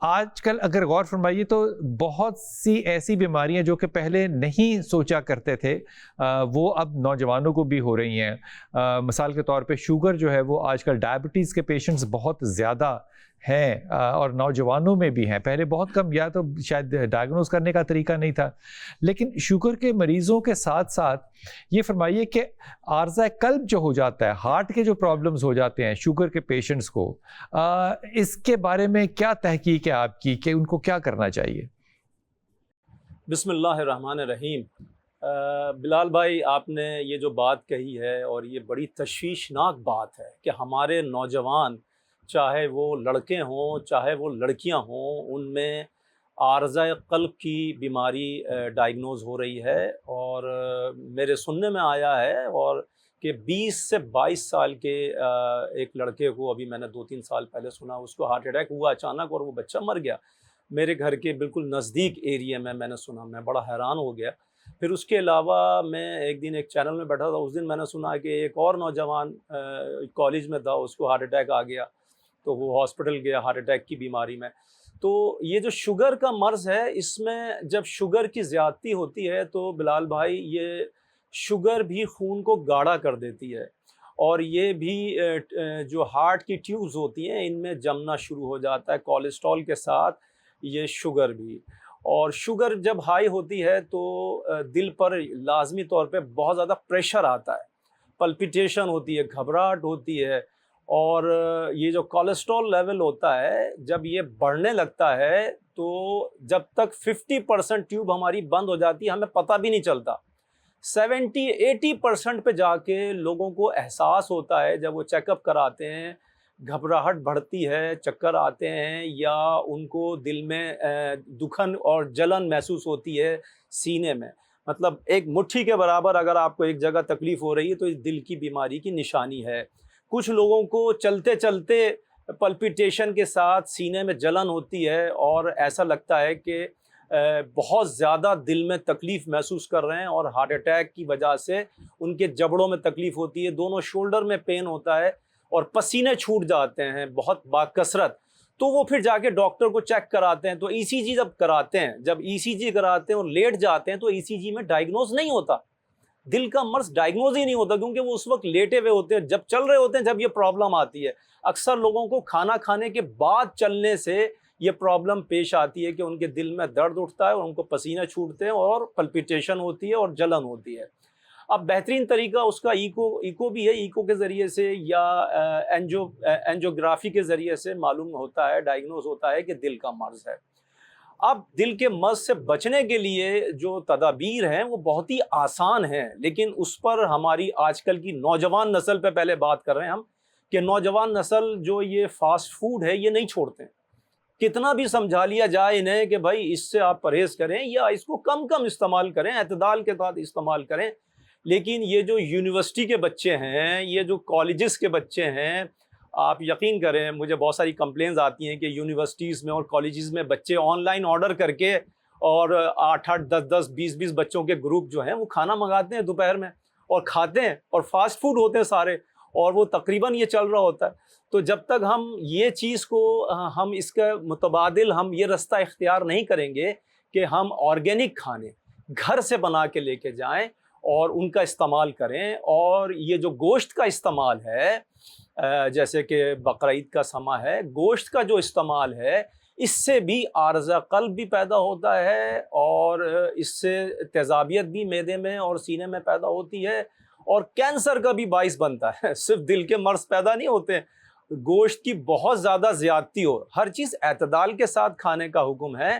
آج کل اگر غور فرمائیے تو بہت سی ایسی بیماریاں جو کہ پہلے نہیں سوچا کرتے تھے وہ اب نوجوانوں کو بھی ہو رہی ہیں. مثال کے طور پہ شوگر جو ہے وہ آج کل ڈائبٹیز کے پیشنٹس بہت زیادہ ہیں اور نوجوانوں میں بھی ہیں. پہلے بہت کم یا تو شاید ڈائگنوز کرنے کا طریقہ نہیں تھا. لیکن شوگر کے مریضوں کے ساتھ ساتھ یہ فرمائیے کہ عارضہ قلب جو ہو جاتا ہے, ہارٹ کے جو پرابلمز ہو جاتے ہیں شوگر کے پیشنٹس کو, اس کے بارے میں کیا تحقیق ہے آپ کی کہ ان کو کیا کرنا چاہیے؟ بسم اللہ الرحمن الرحیم. بلال بھائی, آپ نے یہ جو بات کہی ہے اور یہ بڑی تشویشناک بات ہے کہ ہمارے نوجوان, چاہے وہ لڑکے ہوں چاہے وہ لڑکیاں ہوں, ان میں عارضہ قلب کی بیماری ڈائگنوز ہو رہی ہے. اور میرے سننے میں آیا ہے اور کہ 20 سے 22 سال کے ایک لڑکے کو, ابھی میں نے 2-3 سال پہلے سنا, اس کو ہارٹ اٹیک ہوا اچانک اور وہ بچہ مر گیا. میرے گھر کے بالکل نزدیک ایریے میں نے سنا, میں بڑا حیران ہو گیا. پھر اس کے علاوہ میں ایک دن ایک چینل میں بیٹھا تھا, اس دن میں نے سنا کہ ایک اور نوجوان کالج میں تھا, اس کو ہارٹ اٹیک آ گیا تو وہ ہاسپٹل گیا ہارٹ اٹیک کی بیماری میں. تو یہ جو شوگر کا مرض ہے, اس میں جب شوگر کی زیادتی ہوتی ہے تو بلال بھائی یہ شوگر بھی خون کو گاڑھا کر دیتی ہے, اور یہ بھی جو ہارٹ کی ٹیوبز ہوتی ہیں ان میں جمنا شروع ہو جاتا ہے کولیسٹرول کے ساتھ یہ شوگر بھی. اور شوگر جب ہائی ہوتی ہے تو دل پر لازمی طور پہ بہت زیادہ پریشر آتا ہے, پلپیٹیشن ہوتی ہے, گھبراہٹ ہوتی ہے. اور یہ جو کولیسٹرول لیول ہوتا ہے جب یہ بڑھنے لگتا ہے تو جب تک 50% ٹیوب ہماری بند ہو جاتی ہے ہمیں پتہ بھی نہیں چلتا. 70-80% پہ جا کے لوگوں کو احساس ہوتا ہے جب وہ چیک اپ کراتے ہیں, گھبراہٹ بڑھتی ہے, چکر آتے ہیں, یا ان کو دل میں دکھن اور جلن محسوس ہوتی ہے سینے میں. مطلب ایک مٹھی کے برابر اگر آپ کو ایک جگہ تکلیف ہو رہی ہے تو اس دل کی بیماری کی نشانی ہے. کچھ لوگوں کو چلتے چلتے پلپیٹیشن کے ساتھ سینے میں جلن ہوتی ہے اور ایسا لگتا ہے کہ بہت زیادہ دل میں تکلیف محسوس کر رہے ہیں, اور ہارٹ اٹیک کی وجہ سے ان کے جبڑوں میں تکلیف ہوتی ہے, دونوں شولڈر میں پین ہوتا ہے اور پسینے چھوٹ جاتے ہیں بہت باکثرت. تو وہ پھر جا کے ڈاکٹر کو چیک کراتے ہیں, تو ای سی جی جب کراتے ہیں اور لیٹ جاتے ہیں تو ای سی جی میں ڈائگنوز نہیں ہوتا, دل کا مرض ڈائگنوز ہی نہیں ہوتا, کیونکہ وہ اس وقت لیٹے ہوئے ہوتے ہیں, جب چل رہے ہوتے ہیں جب یہ پرابلم آتی ہے. اکثر لوگوں کو کھانا کھانے کے بعد چلنے سے یہ پرابلم پیش آتی ہے کہ ان کے دل میں درد اٹھتا ہے اور ان کو پسینے چھوٹتے ہیں اور پلپیٹیشن ہوتی ہے اور جلن ہوتی ہے. اب بہترین طریقہ اس کا ایکو بھی ہے, ایکو کے ذریعے سے یا اینجیوگرافی کے ذریعے سے معلوم ہوتا ہے, ڈائگنوز ہوتا ہے کہ دل کا مرض ہے. اب دل کے مرض سے بچنے کے لیے جو تدابیر ہیں وہ بہت ہی آسان ہیں, لیکن اس پر ہماری آج کل کی نوجوان نسل پہ پہلے بات کر رہے ہیں ہم, کہ نوجوان نسل جو یہ فاسٹ فوڈ ہے یہ نہیں چھوڑتے ہیں. کتنا بھی سمجھا لیا جائے انہیں کہ بھائی اس سے آپ پرہیز کریں یا اس کو کم استعمال کریں, اعتدال کے ساتھ استعمال کریں, لیکن یہ جو یونیورسٹی کے بچے ہیں, یہ جو کالجز کے بچے ہیں, آپ یقین کریں مجھے بہت ساری کمپلینز آتی ہیں کہ یونیورسٹیز میں اور کالجز میں بچے آن لائن آرڈر کر کے اور 8-8, 10-10, 20-20 بچوں کے گروپ جو ہیں وہ کھانا منگاتے ہیں دوپہر میں اور کھاتے ہیں, اور فاسٹ فوڈ ہوتے ہیں سارے, اور وہ تقریباً یہ چل رہا ہوتا ہے. تو جب تک ہم یہ چیز کو ہم اس کا متبادل ہم یہ رستہ اختیار نہیں کریں گے کہ ہم آرگینک کھانے گھر سے بنا کے لے کے جائیں اور ان کا استعمال کریں, اور یہ جو گوشت کا استعمال ہے جیسے کہ بقرعید کا سما ہے, گوشت کا جو استعمال ہے اس سے بھی عارضہ قلب بھی پیدا ہوتا ہے, اور اس سے تیزابیت بھی معدے میں اور سینے میں پیدا ہوتی ہے, اور کینسر کا بھی باعث بنتا ہے. صرف دل کے مرض پیدا نہیں ہوتے, گوشت کی بہت زیادہ زیادتی ہو, ہر چیز اعتدال کے ساتھ کھانے کا حکم ہے.